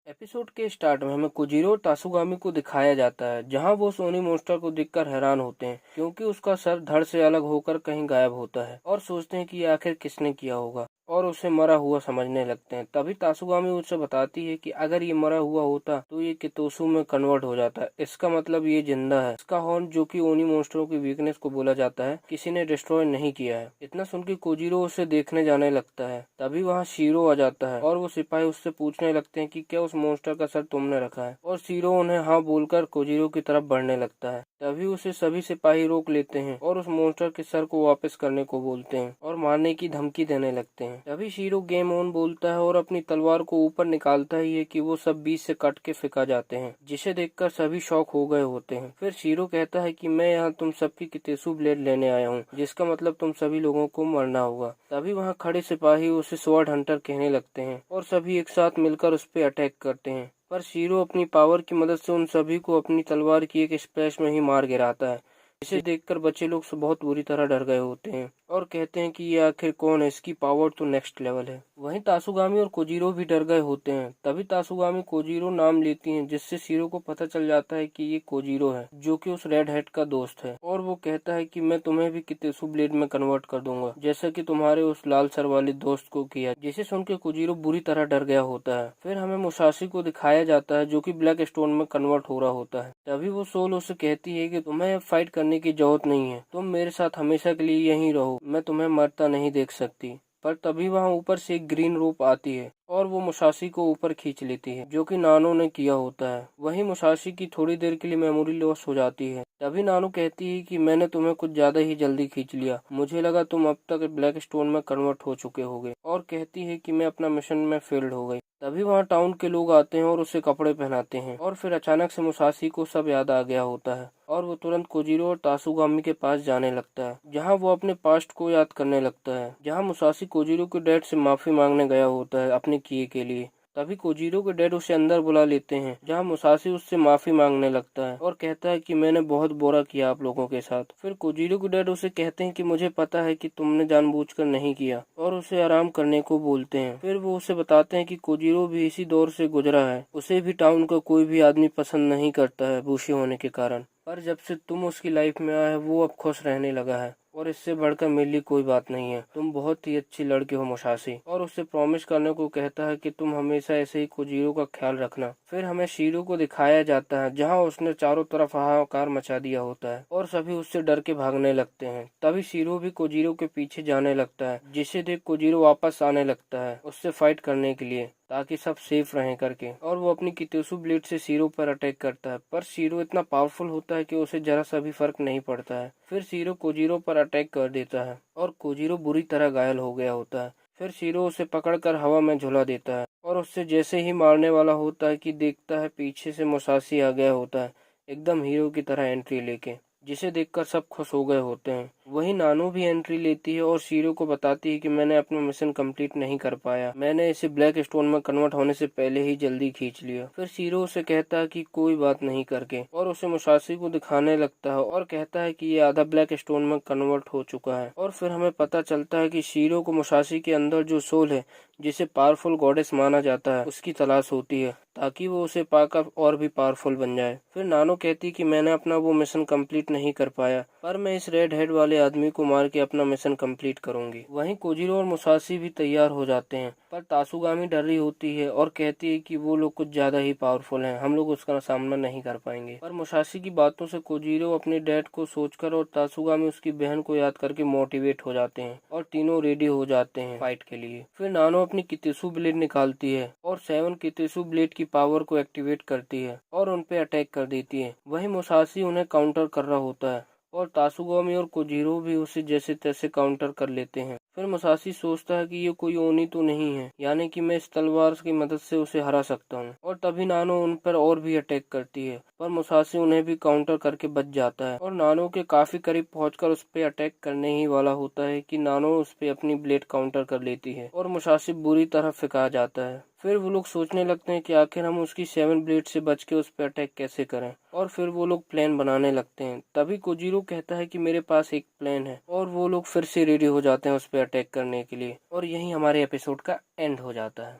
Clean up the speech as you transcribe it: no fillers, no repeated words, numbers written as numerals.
Episode के start में हमें कोजीरो और तासुगामी को दिखाया जाता है, जहां वो सोनी मॉन्स्टर को देखकर हैरान होते हैं क्योंकि उसका सर धड़ से अलग होकर कहीं गायब होता है और सोचते हैं कि ये आखिर किसने किया होगा और उसे मरा हुआ समझने लगते हैं। तभी तासुगामी उससे बताती है कि अगर ये मरा हुआ होता तो ये कितोसु में कन्वर्ट हो जाता है, इसका मतलब ये जिंदा है। इसका हॉर्न, जो कि ओनी मॉन्स्टरों की वीकनेस को बोला जाता है, किसी ने डिस्ट्रॉय नहीं किया है। इतना सुनकर कोजीरो उसे देखने जाने लगता है। तभी वहाँ शीरो आ जाता है और वो सिपाही उससे पूछने लगते हैं कि क्या उस मॉन्स्टर का सर तुमने रखा है, और शीरो उन्हें हाँ बोलकर कोजीरो की तरफ बढ़ने लगता है। तभी उसे सभी सिपाही रोक लेते हैं और उस मॉन्स्टर के सर को वापस करने को बोलते हैं और मारने की धमकी देने लगते हैं। तभी शीरो गेम ऑन बोलता है और अपनी तलवार को ऊपर निकालता ही है कि वो सब बीच से कट के फेंका जाते हैं, जिसे देखकर सभी शॉक हो गए होते हैं। फिर शीरो कहता है कि मैं यहाँ तुम सबकी कितेसु ब्लेड लेने आया हूँ, जिसका मतलब तुम सभी लोगों को मरना होगा। तभी वहाँ खड़े सिपाही उसे स्वॉर्ड हंटर कहने लगते हैं और सभी एक साथ मिलकर उस पर अटैक करते हैं, पर शीरो अपनी पावर की मदद से उन सभी को अपनी तलवार की एक स्प्लैश में ही मार गिराता है, जिसे देखकर बच्चे लोग बहुत बुरी तरह डर गए होते हैं और कहते हैं कि ये आखिर कौन है, इसकी पावर तो नेक्स्ट लेवल है। वहीं तासुगामी और कोजीरो भी डर गए होते हैं। तभी तासुगामी कोजीरो नाम लेती हैं, जिससे शीरो को पता चल जाता है कि ये कोजीरो है, जो कि उस रेड हेड का दोस्त है, और वो कहता है कि मैं तुम्हें भी कितेसु ब्लेड में कन्वर्ट कर दूंगा, जैसा कि तुम्हारे उस लाल सर वाले दोस्त को किया। जिसे सुनकर कोजीरो बुरी तरह डर गया होता है। फिर हमें मुसाशी को दिखाया जाता है, जो कि ब्लैक स्टोन में कन्वर्ट हो रहा होता है। तभी वो सोल उसे कहती है कि तुम्हें फाइट करने की जरूरत नहीं है, तुम मेरे साथ हमेशा के लिए यहीं रहो, मैं तुम्हें मरता नहीं देख सकती। पर तभी वहाँ ऊपर से एक ग्रीन रोप आती है और वो मुसाशी को ऊपर खींच लेती है, जो कि नानो ने किया होता है। वहीं मुसाशी की थोड़ी देर के लिए मेमोरी लॉस हो जाती है। तभी नानो कहती है कि मैंने तुम्हें कुछ ज्यादा ही जल्दी खींच लिया, मुझे लगा तुम अब तक ब्लैक स्टोन में कन्वर्ट हो चुके होगे, और कहती है कि मैं अपना मिशन में फेल्ड हो गई। तभी वहाँ टाउन के लोग आते हैं और उसे कपड़े पहनाते हैं, और फिर अचानक से मुसाशी को सब याद आ गया होता है और वो तुरंत कोजीरो और तासुगामी के पास जाने लगता है, जहाँ वो अपने पास्ट को याद करने लगता है, जहाँ मुसाशी कोजीरो के डैड से माफी मांगने गया होता है अपने किए के लिए। तभी कोजीरो के डैड उसे अंदर बुला लेते हैं, जहाँ मुसाशी उससे माफी मांगने लगता है और कहता है कि मैंने बहुत बुरा किया आप लोगों के साथ। फिर कोजीरो के डैड उसे कहते हैं कि मुझे पता है कि तुमने जानबूझकर नहीं किया, और उसे आराम करने को बोलते हैं। फिर वो उसे बताते हैं कि कोजीरो भी इसी दौर से गुजरा है, उसे भी टाउन का कोई भी आदमी पसंद नहीं करता है बुशी होने के कारण, पर जब से तुम उसकी लाइफ में आए वो अब खुश रहने लगा है, और इससे बढ़कर मेरे लिए कोई बात नहीं है। तुम बहुत ही अच्छी लड़की हो मुसाशी, और उससे प्रॉमिस करने को कहता है कि तुम हमेशा ऐसे ही कोजीरो का ख्याल रखना। फिर हमें शीरो को दिखाया जाता है, जहां उसने चारों तरफ हाहाकार मचा दिया होता है और सभी उससे डर के भागने लगते हैं। तभी शीरो भी कोजीरो के पीछे जाने लगता है, जिसे देख कोजीरो वापस आने लगता है उससे फाइट करने के लिए, ताकि सब सेफ रहें करके, और वो अपनी कितेसु ब्लेड से शीरो पर अटैक करता है। पर शीरो इतना पावरफुल होता है कि उसे जरा सा भी फर्क नहीं पड़ता है। फिर शीरो कोजीरो पर अटैक कर देता है और कोजीरो बुरी तरह घायल हो गया होता है। फिर शीरो उसे पकड़कर हवा में झुला देता है और उससे जैसे ही मारने वाला होता है कि देखता है पीछे से मुसाशी आ गया होता है, एकदम हीरो की तरह एंट्री लेके, जिसे देखकर सब खुश हो गए होते हैं। वही नानो भी एंट्री लेती है और शीरो को बताती है कि मैंने अपना मिशन कंप्लीट नहीं कर पाया, मैंने इसे ब्लैक स्टोन में कन्वर्ट होने से पहले ही जल्दी खींच लिया। फिर शीरो उसे कहता है कि कोई बात नहीं करके, और उसे मुसाशी को दिखाने लगता है और कहता है कि ये आधा ब्लैक स्टोन में कन्वर्ट हो चुका है। और फिर हमें पता चलता है कि शीरो को मुसाशी के अंदर जो सोल है, जिसे पावरफुल गॉडेस माना जाता है, उसकी तलाश होती है, ताकि वो उसे पाकर और भी पावरफुल बन जाए। फिर नानो कहती कि मैंने अपना वो मिशन कंप्लीट नहीं कर पाया, पर मैं इस रेड हेड वाले आदमी को मार के अपना मिशन कंप्लीट करूंगी। वहीं कोजीरो और मुसाशी भी तैयार हो जाते हैं, पर तासुगामी डर रही होती है और कहती है कि वो लोग कुछ ज्यादा ही पावरफुल हैं, हम लोग उसका सामना नहीं कर पाएंगे। पर मुसाशी की बातों से कोजीरो अपने डैड को सोचकर और तासुगामी उसकी बहन को याद करके मोटिवेट हो जाते हैं और तीनों रेडी हो जाते हैं फाइट के लिए। फिर नानो अपनी कितेसु ब्लेड निकालती है और 7 कितेसु ब्लेड की पावर को एक्टिवेट करती है और उन पे अटैक कर देती है। वहीं मुसाशी उन्हें काउंटर कर रहा होता है और तासुगामी और कोजीरो भी उसे जैसे तैसे काउंटर कर लेते हैं। फिर मुसाशी सोचता है कि ये कोई ओनी तो नहीं है, यानी कि मैं इस तलवार की मदद से उसे हरा सकता हूँ, और तभी नानो उन पर और भी अटैक करती है, पर मुसाशी उन्हें भी काउंटर करके बच जाता है और नानो के काफी करीब पहुंचकर उस पे अटैक करने ही वाला होता है कि नानो उस पे अपनी ब्लेड काउंटर कर लेती है और मुसाशी बुरी तरह फेंका जाता है। फिर वो लोग सोचने लगते हैं कि आखिर हम उसकी 7 ब्लेड से बच के उस पर अटैक कैसे करें, और फिर वो लोग प्लान बनाने लगते हैं। तभी कोजीरो कहता है कि मेरे पास एक प्लान है, और वो लोग फिर से रेडी हो जाते हैं उस पर अटैक करने के लिए, और यहीं हमारे एपिसोड का एंड हो जाता है।